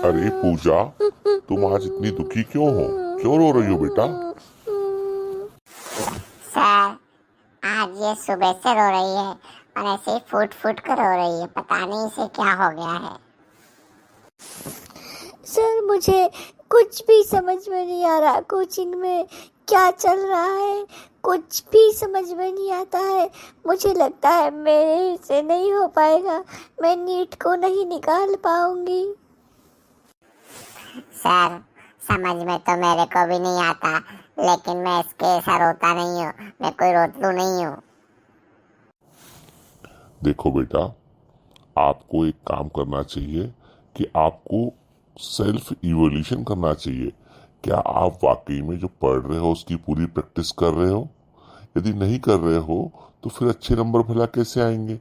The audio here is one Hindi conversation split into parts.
अरे पूजा, तुम आज इतनी दुखी क्यों हो? क्यों रो रही हो बेटा? सर, आज ये सुबह से रो रही है और ऐसे ही फूट फूट कर रो रही है। पता नहीं इसे क्या हो गया है। सर, मुझे कुछ भी समझ में नहीं आ रहा। कोचिंग में क्या चल रहा है कुछ भी समझ में नहीं आता है। मुझे लगता है मेरे से नहीं हो पाएगा, मैं नीट को नहीं निकाल पाऊंगी। सर, समझ में तो मेरे को भी नहीं आता, लेकिन मैं इसके ऐसा रोता नहीं हूँ। मैं कोई रोतलू नहीं हूँ। देखो बेटा, आपको एक काम करना चाहिए कि आपको सेल्फ इवोल्यूशन करना चाहिए। क्या आप वाकई में जो पढ़ रहे हो उसकी पूरी प्रैक्टिस कर रहे हो? यदि नहीं कर रहे हो तो फिर अच्छे नंबर भला कैसे आएंगे?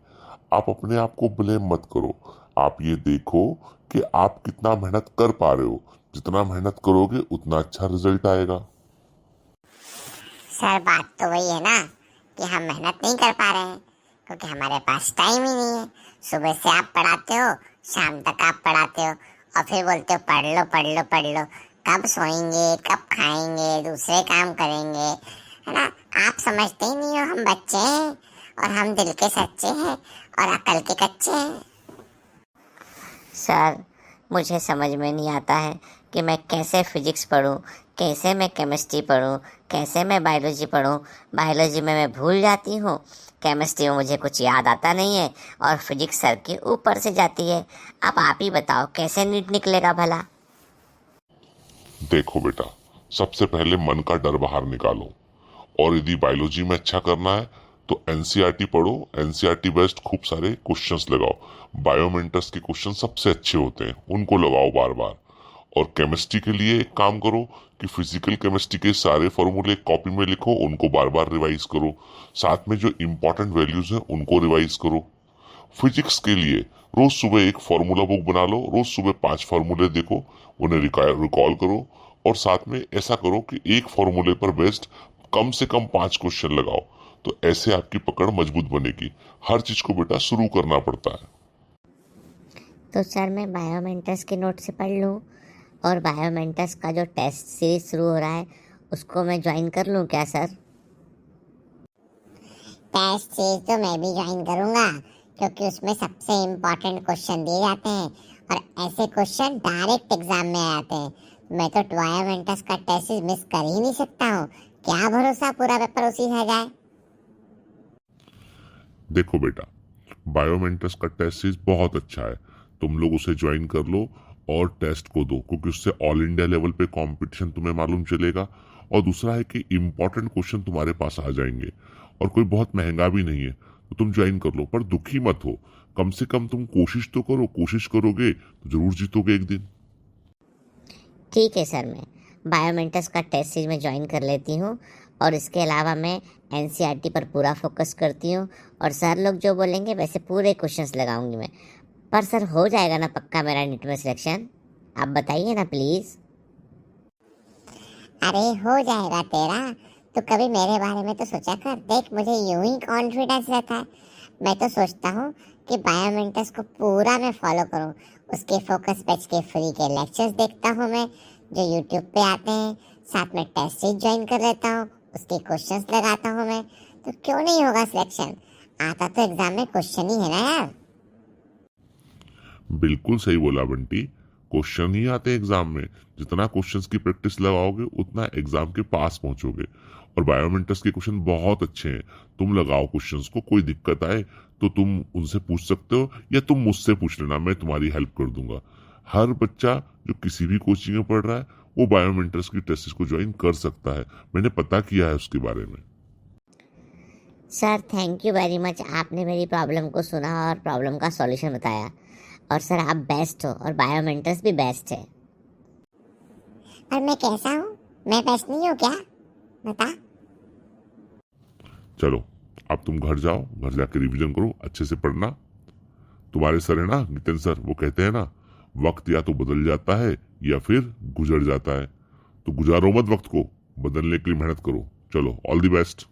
आप अपने आप को ब्लेम मत करो। आप ये देखो कि आप कितना मेहनत कर पा रहे हो। जितना मेहनत करोगे उतना अच्छा रिजल्ट आएगा। सर, बात तो वही है ना कि हम मेहनत नहीं कर पा रहे हैं क्योंकि हमारे पास टाइम ही नहीं है। सुबह से आप पढ़ाते हो, शाम तक आप पढ़ाते हो और फिर बोलते हो पढ़ लो पढ़ लो पढ़ लो। कब सोएंगे, कब खाएंगे, दूसरे काम करेंगे, है ना? आप समझते ही नहीं हो, हम बच्चे हैं और हम दिल के सच्चे हैं और अकल के कच्चे हैं। सर, मुझे समझ में नहीं आता है कि मैं कैसे फिजिक्स पढूं, कैसे मैं केमिस्ट्री पढूं, कैसे मैं बायोलॉजी पढूं। बायोलॉजी में मैं भूल जाती हूँ, केमिस्ट्री में मुझे कुछ याद आता नहीं है और फिजिक्स सर के ऊपर से जाती है। अब आप ही बताओ कैसे नीट निकलेगा भला। देखो बेटा, सबसे पहले मन का डर बाहर निकालो। और यदि बायोलॉजी में अच्छा करना है तो एनसीईआरटी पढ़ो। एनसीईआरटी बेस्ड खूब सारे क्वेश्चंस लगाओ। बायोमेंटर्स के क्वेश्चन सबसे अच्छे होते हैं, उनको लगाओ बार बार। और केमिस्ट्री के लिए एक काम करो कि फिजिकल केमिस्ट्री के सारे फॉर्मूले कॉपी में लिखो, उनको बार बार रिवाइज करो। साथ में जो इंपॉर्टेंट वैल्यूज हैं उनको रिवाइज करो। फिजिक्स के लिए रोज सुबह एक फार्मूला बुक बना लो। रोज सुबह 5 फार्मूले देखो, उन्हें रिकॉल करो। और साथ में ऐसा करो कि एक फार्मूले पर बेस्ड कम से कम 5 क्वेश्चन लगाओ। तो ऐसे आपकी पकड़ मजबूत बनेगी। हर चीज को बेटा शुरू करना पड़ता है। तो सर, मैं बायोमेंटस के नोट से पढ़ लूँ और बायोमेंटस का जो टेस्ट सीरीज शुरू हो रहा है उसको मैं ज्वाइन कर लूँ क्या सर? टेस्ट सीरीज तो मैं भी ज्वाइन करूंगा क्योंकि उसमें सबसे इम्पोर्टेंट क्वेश्चन दिए जाते हैं और ऐसे क्वेश्चन डायरेक्ट एग्जाम में आते हैं। मैं तो बायोमेंटस का टेस्ट सीरीज मिस कर ही नहीं सकता हूँ। क्या भरोसा पूरा पेपर उसी से जाए। देखो बेटा, बायोमेंटस का टेस्ट सीरीज बहुत अच्छा है। तुम लोग उसे ज्वाइन कर लो और टेस्ट को दो, क्योंकि उससे ऑल इंडिया लेवल पे कंपटीशन तुम्हें मालूम चलेगा। और दूसरा है कि इम्पोर्टेंट क्वेश्चन तुम्हारे पास आ जाएंगे और कोई बहुत महंगा भी नहीं है, तो तुम ज्वाइन कर लो। पर दुखी मत हो, कम से कम तुम कोशिश तो करो। कोशिश करोगे तो जरूर जीतोगे एक दिन। ठीक है सर, मैं बायोमेंटस का टेस्ट सीरीज में ज्वाइन कर लेती हूँ और इसके अलावा मैं एनसीईआरटी पर पूरा फोकस करती हूँ और सर लोग जो बोलेंगे वैसे पूरे क्वेश्चंस लगाऊंगी मैं। पर सर, हो जाएगा ना पक्का मेरा नीट में सिलेक्शन? आप बताइए ना प्लीज़। अरे हो जाएगा तेरा। तू कभी मेरे बारे में तो सोचा कर। देख, मुझे यूं ही कॉन्फिडेंस रहता है। मैं तो सोचता हूँ कि बायोमेंटस को पूरा मैं फॉलो करूँ। उसके फोकस पेज के फ्री के लेक्चर्स देखता हूँ मैं, जो यूट्यूब पे आते हैं। साथ में टेस्ट सीरीज ज्वाइन कर लेता हूँ, उसके क्वेश्चंस लगाता हूँ मैं। तो क्यों नहीं होगा सिलेक्शन? आता तो एग्जाम में क्वेश्चन ही है ना यार। बिल्कुल सही बोला बंटी। क्वेश्चन ही आते हैं एग्जाम में। जितना क्वेश्चंस की प्रैक्टिस लगाओगे उतना एग्जाम के पास पहुंचोगे। और बायोमेंटस के क्वेश्चन बहुत अच्छे हैं। तुम लगाओ क्वेश्चंस को, कोई दिक्कत आए तो तुम उनसे पूछ सकते हो या तुम मुझसे पूछ लेना, मैं तुम्हारी हेल्प कर दूंगा। हर बच्चा जो किसी भी कोचिंग में पढ़ रहा है वो बायोमेंटस की टेस्ट को ज्वाइन कर सकता है। मैंने पता किया है उसके बारे में। Sir, thank you very much. आपने मेरी प्रॉब्लम को सुना और प्रॉब्लम का सॉल्यूशन बताया। और सर, आप बेस्ट हो और बायोमेंटस भी बेस्ट है। और मैं कैसा हूँ? मैं बेस्ट नहीं हूँ क्या? बता। चलो, अब तुम घर जाओ, घर जाके रिवीजन करो, अच्छे से पढ़ना। तुम्हारे सर है ना, नितिन सर, वो कहते हैं ना, वक्त या तो बदल जाता है या फिर गुजर जाता है। तो गुजारो मत वक्त को, बदलने के लिए मेहनत करो। चलो, ऑल द बेस्ट।